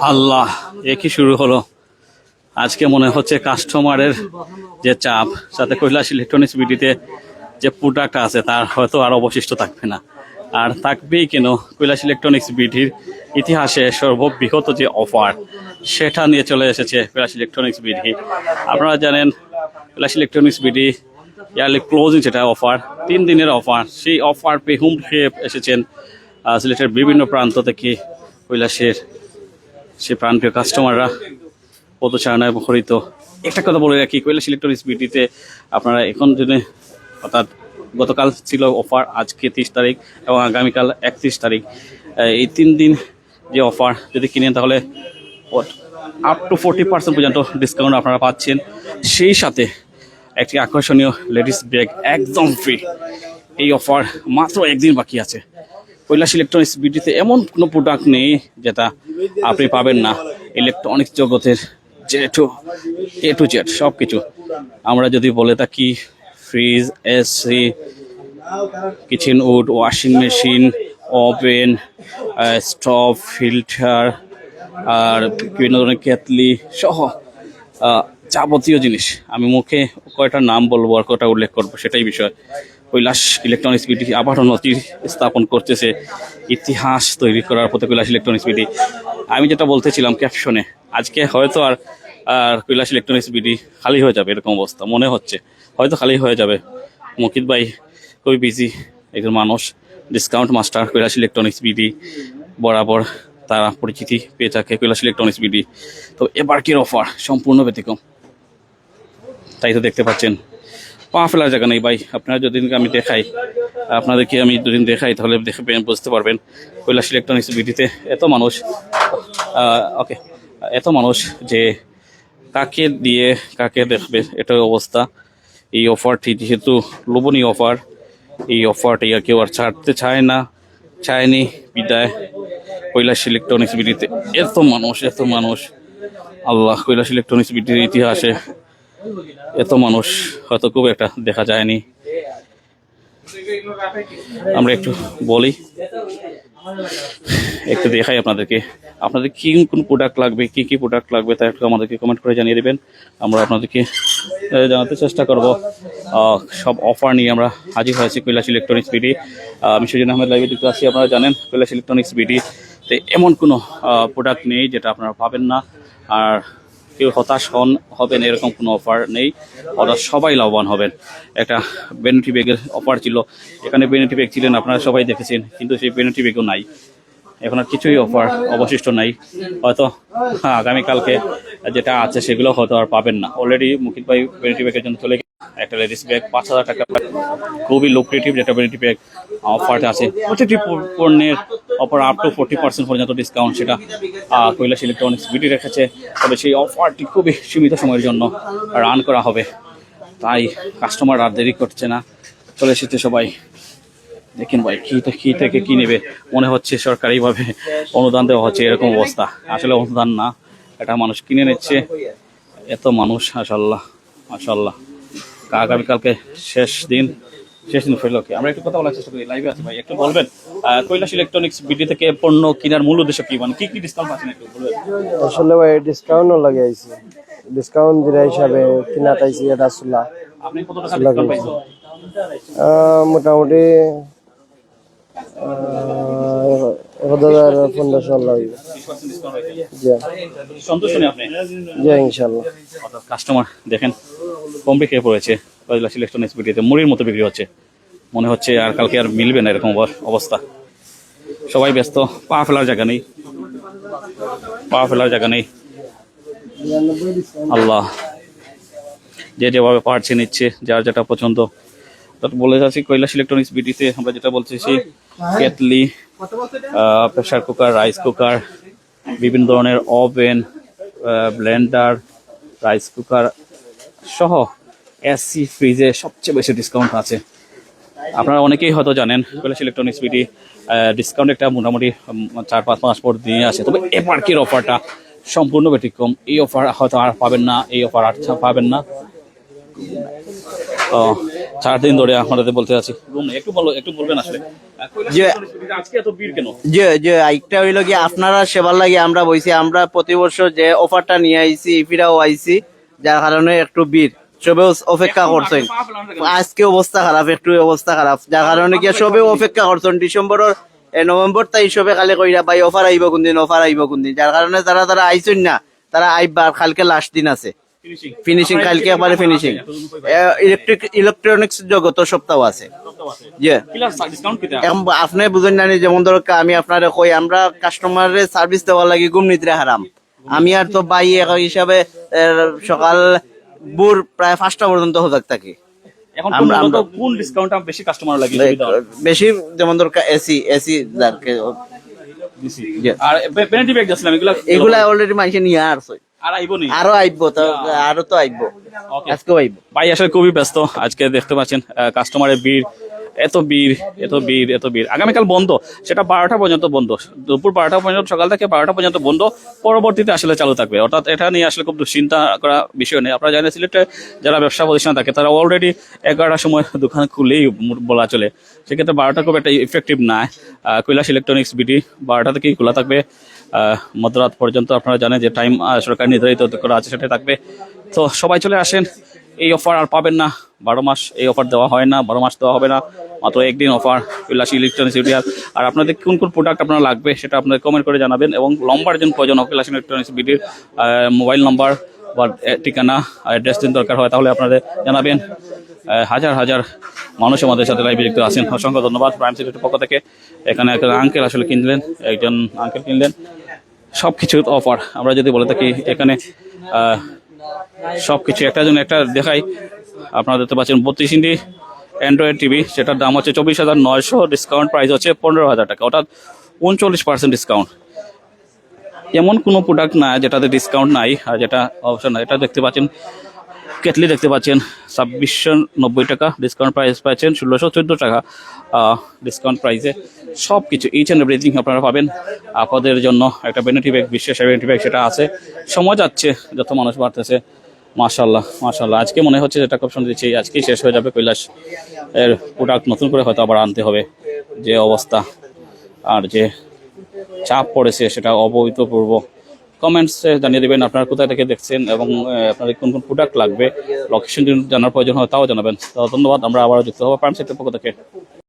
আল্লাহ, এ কি শুরু হলো আজকে? মনে হচ্ছে কাস্টমারের যে চাপ, সাথে কৈলাস ইলেকট্রনিক্স বিডিতে যে প্রোডাক্ট আছে তার হয়তো আর অবশিষ্ট থাকবে না। আর থাকবেই কেন, কৈলাস ইলেকট্রনিক্স বিডির ইতিহাসে সর্ববৃহৎ যে অফার সেটা নিয়ে চলে এসেছে কৈলাস ইলেকট্রনিক্স বিডি। আপনারা জানেন Kailash electronics BD yearly closing যেটা অফার, 3 দিনের অফার, সেই অফার পেয়ে হুম খেয়ে এসেছেন সিলেটের বিভিন্ন প্রান্ত থেকে কৈলাসের সে প্রান্তীয় কাস্টমাররা পদচারণায় মুখরিত। একটা কথা বলে রাখি, কৈলাস ইলেকট্রনিক্স বিডিতে আপনারা এখন দিনে, অর্থাৎ গতকাল ছিল অফার, আজকে 30 তারিখ এবং আগামীকাল 31 তারিখ, এই 3 দিন যে অফার যদি কিনেন তাহলে আপ টু 40% পর্যন্ত ডিসকাউন্ট আপনারা পাচ্ছেন। সেই সাথে একটি আকর্ষণীয় লেডিস ব্যাগ একদম ফ্রি। এই অফার মাত্র একদিন বাকি আছে। কৈলাস ইলেকট্রনিক্স বিডিতে এমন কোনো প্রোডাক্ট নেই যেটা আপনি পাবেন না। ইলেকট্রনিক্স জগতের এ টু জেড সব কিছু। আমরা যদি বলে থাকি fridge, AC, kitchen wood, washing machine, oven, stove, filter, আর বিভিন্ন ধরনের কেতলি সহ যাবতীয় জিনিস, আমি মুখে কয়টা নাম বলবো আর কয়টা উল্লেখ করবো সেটাই বিষয়। কৈলাস ইলেকট্রনিক্স বিডি আবারও নথি স্থাপন করতেছে, ইতিহাস তৈরি করার পথে কৈলাস ইলেকট্রনিক্স বিডি। আমি যেটা বলতেছিলাম ক্যাপশনে, আজকে হয়তো আর কৈলাস ইলেকট্রনিক্স বিডি খালি হয়ে যাবে এরকম অবস্থা মনে হচ্ছে, হয়তো খালি হয়ে যাবে। মুকিত ভাই খুবই বিজি একজন মানুষ, discount master Kailash electronics BD, বরাবর তারা পরিচিতি পেয়ে থাকে কৈলাস ইলেকট্রনিক্স বিডি। তো এবারকের অফার সম্পূর্ণ ব্যতিক্রম, তাই তো দেখতে পাচ্ছেন পা ফেলার জায়গা নেই ভাই। আপনারা যদি আমি দেখাই, আপনাদেরকে আমি দুদিন দেখাই তাহলে দেখবেন, বুঝতে পারবেন কৈলাস ইলেকট্রনিক্স বিডিতে এত মানুষ, এত মানুষ যে কাকে দিয়ে কাকে দেখবে এটাই অবস্থা। এই অফারটি যেহেতু লোভনীয় অফার, এই অফারটি আর কেউ আর ছাড়তে চায়নি বিদায় কৈলাস ইলেকট্রনিক্স বিডিতে এত মানুষ। আল্লাহ, কৈলাস ইলেকট্রনিক্স বিডির ইতিহাসে এত মানুষ হয়তো খুব একটা দেখা যায়নি। আমরা একটু বলি, একটু দেখাই আপনাদেরকে, আপনাদের কি কোন প্রোডাক্ট লাগবে, কি প্রোডাক্ট লাগবে তা একটু আমাদেরকে কমেন্ট করে জানিয়ে দেবেন। আমরা আপনাদেরকে জানাতে চেষ্টা করব। সব অফার নিয়ে আমরা হাজির হয়েছি কৈলাস ইলেকট্রনিক্স বিডি। আমি সুজন আহমেদ লাইভে যুক্ত আছি। আপনারা জানেন কৈলাস ইলেকট্রনিক্স বিডিতে এমন কোনো প্রোডাক্ট নেই যেটা আপনারা পাবেন না, আর কেউ হতাশ হবেন এরকম কোনো অফার নেই। অর্থাৎ সবাই লাভবান হবেন। একটা বেনিটি ব্যাগের অফার ছিল, এখানে বেনিটি ব্যাগ ছিলেন আপনারা সবাই দেখেছেন, কিন্তু সেই বেনিটি ব্যাগও নাই, এখন আর কিছুই অফার অবশিষ্ট নাই। হয়তো আগামীকালকে যেটা আছে সেগুলো হয়তো আর পাবেন না। অলরেডি মুকিত ভাই বেনিটি ব্যাগের জন্য চলে গেছে একটা লেডিস ব্যাগ 5,000 টাকা, খুবই লুক্রেটিভ যেটা বেনিটি ব্যাগ অফার আছে। প্রতিটি পণ্যের অফার আপ টু 40% পর্যন্ত ডিসকাউন্ট, সেটা কৈলাস ইলেকট্রনিক্স বিডি রেখেছে। তবে সেই অফারটি খুবই সীমিত সময়ের জন্য রান করা হবে, তাই কাস্টমার আর দেরি করছে না, চলে এসেছে সবাই। দেখেন ভাই কি থেকে কি নেবে, মনে হচ্ছে সরকারিভাবে অনুদান দেওয়া হচ্ছে এরকম অবস্থা। আসলে অনুদান না, এটা মানুষ কিনে নিচ্ছে। এত মানুষ, মাশাআল্লাহ। আগামীকালকে শেষ দিন ফেরল। আমরা একটু কথা বলার চেষ্টা করি, লাইভে আছে ভাই, একটু বলবেন কৈলাস ইলেকট্রনিক্স বিডি থেকে পণ্য কেনার মূল উদ্দেশ্য কি, মানে কি ডিসকাউন্ট পাচ্ছেন একটু বলবেন? আসলে ভাই ডিসকাউন্টও লাগাইছি, ডিসকাউন্ট দিরা হিসাবে কিনা তাইছি। এটা আসলে আপনি কত টাকা ডিসকাউন্ট পাইছেন? মোটামুটি 1,000-1,500 লাগবে। সন্তুষ্ট নেই আপনি? জি ইনশাল্লাহ। কাস্টমার দেখেন কম বিক্রি পড়েছে কৈলাস ইলেকট্রনিক্স বিডিতে, মুড়ির মতো বিক্রি হচ্ছে। মনে হচ্ছে আর কালকে আর মিলবে না এরকম অবস্থা। সবাই ব্যস্ত, পা ফেলার জায়গা নেই। আল্লাহ, যে যেভাবে পারছে নিচ্ছে, যার যেটা পছন্দ। বলে যাচ্ছি কৈলাস ইলেকট্রনিক্স বিডিতে আমরা যেটা বলতেছি, kettle, pressure cooker, rice cooker, বিভিন্ন ধরনের ওভেন, ব্লেন্ডার, রাইস কুকার সহ এসি, ফ্রিজে সবচেয়ে বেশি ডিসকাউন্ট আছে। আপনারা অনেকেই হয়তো জানেন কৈলাস ইলেকট্রনিক্স বিডি ডিসকাউন্ট একটা মোটামুটি 4-5 মাস পর দিয়ে আসে। তবে এবারকের অফারটা সম্পূর্ণ ব্যতিক্রম। এই অফার হয়তো আর পাবেন না, 4 দিন ধরে আপনাদের বলতে আছি একটু বলবেন আসলে যে- আজকে এত ভিড় কেন? যে আইকটা হইলো কি আপনারা সেবার লাগে আমরা বইছি, আমরা প্রতি বছর যে অফারটা নিয়ে আইছি ইফিরাও আইছি, যার কারণে একটু ভিড় সবে অপেক্ষা করছেন। আজকে অবস্থা খারাপ, একটু অবস্থা খারাপ, যার কারণে কি সবে অপেক্ষা করছেন ডিসেম্বরের নভেম্বর তাই সবে খালি কইরা ভাই অফার আইব কোনদিন, অফার আইব কোনদিন, যার কারণে যারা আইছেন না তারা আইবার, কালকে লাস্ট দিন আছে ফিনিশিং, কালকে একবারে ফিনিশিং। ইলেকট্রনিক্স জগত সপ্তাহ আছে যে আপনি বুঝেন না, যেমন ধরো আমি আপনারে কই আমরা কাস্টমারের সার্ভিস দেওয়ার লাগি ঘুমনিদ্রা হারাম। আমি আর তো ভাই এক হিসাবে সকাল ভোর প্রায় 5টা পর্যন্ত সজাগ থাকি। এখন কোন ডিসকাউন্টটা বেশি কাস্টমার লাগে বেশি যেমন ধর এসি আর পেনাল্টি ব্যাগ দিছিলাম এগুলা অলরেডি মানুষে নিয়ে আসছে, আর আইবো নি আরো আইবো তো, আরো তো আইবো, আজকেও আইবো। ভাই আসলে খুবই ব্যস্ত আজকে, দেখতে পাচ্ছেন কাস্টমারের ভিড়, এত ভিড়। আগামীকাল বন্ধ, সেটা 12টা পর্যন্ত বন্ধ, দুপুর 12টা পর্যন্ত, সকাল থেকে 12টা পর্যন্ত বন্ধ, পরবর্তীতে আসলে চালু থাকবে। অর্থাৎ এটা নিয়ে আসলে খুব দুশ্চিন্তা করা বিষয় নেই। আপনারা জানেন সিলেটে যারা ব্যবসা প্রতিষ্ঠান থাকে তারা অলরেডি 11টার সময় দোকান খুলেই বলা চলে, সেক্ষেত্রে 12টা খুব একটা ইফেক্টিভ না। কৈলাস ইলেকট্রনিক্স বিডি 12টা থেকেই খোলা থাকবে মধ্যরাত পর্যন্ত। আপনারা জানেন যে টাইম সরকার নির্ধারিত করা আছে, সেটাই থাকবে। তো সবাই চলে আসেন, এই অফার আর পাবেন না, 12 মাস এই অফার দেওয়া হয় না, 12 মাস দেওয়া হবে না, মাত্র একদিন অফার কৈলাস ইলেকট্রনিক্স বিডি। আর আপনাদের কোন কোন প্রোডাক্ট আপনার লাগবে সেটা আপনাদের কমেন্ট করে জানাবেন, এবং লম্বার জন্য প্রয়োজন কৈলাস ইলেকট্রনিক্স বিডির মোবাইল নাম্বার বা ঠিকানা অ্যাড্রেস দিন দরকার হয় তাহলে আপনাদের জানাবেন। হাজার মানুষ আমাদের সাথে লাইভে যুক্ত আছেন, অসংখ্য ধন্যবাদ প্রাইম সিলেটের পক্ষ থেকে। এখানে একজন আঙ্কেল আসলে কিনলেন, সবকিছুর অফার। আমরা যদি বলে থাকি এখানে সবকিছু একটার জন্য একটা দেখাই। আপনারা দেখতে পাচ্ছেন 32 ইঞ্চি অ্যান্ড্রয়েড টিভি, সেটার দাম হচ্ছে 24,900, ডিসকাউন্ট প্রাইস হচ্ছে 15,000 টাকা, অর্থাৎ 39% ডিসকাউন্ট। এমন কোনো প্রোডাক্ট না যেটাতে ডিসকাউন্ট নাই, আর যেটা অবশ্য না। এটা দেখতে পাচ্ছেন কেটলি, দেখতে পাচ্ছেন 2690 টাকা, ডিসকাউন্ট প্রাইস পাচ্ছেন 1614 টাকা ডিসকাউন্ট প্রাইসে। সব কিছু ইচ অ্যান্ড এভরিথিং আপনারা পাবেন আপনাদের জন্য। একটা বেনিফিট ব্যাগ, বিশেষ বেনিফিট ব্যাগ সেটা আছে। সময় যাচ্ছে, যত মানুষ বাড়তেছে, মাশাআল্লাহ আজকে মনে হচ্ছে যেটা খুব সুন্দর দিচ্ছি, আজকেই শেষ হয়ে যাবে কৈলাস এর প্রোডাক্ট। নতুন করে হয়তো আবার আনতে হবে, যে অবস্থা আর যে চাপ পড়েছে সেটা অবহিতপূর্ব। কমেন্টসে জানিয়ে দেবেন আপনারা কোথায় থেকে দেখছেন এবং আপনাদের কোন কোন প্রোডাক্ট লাগবে, লোকেশন জানার প্রয়োজন হয় তাও জানাবেন। ধন্যবাদ, আমরা আবারও যুক্ত হবো প্রাইম সিলেটের পক্ষ থেকে।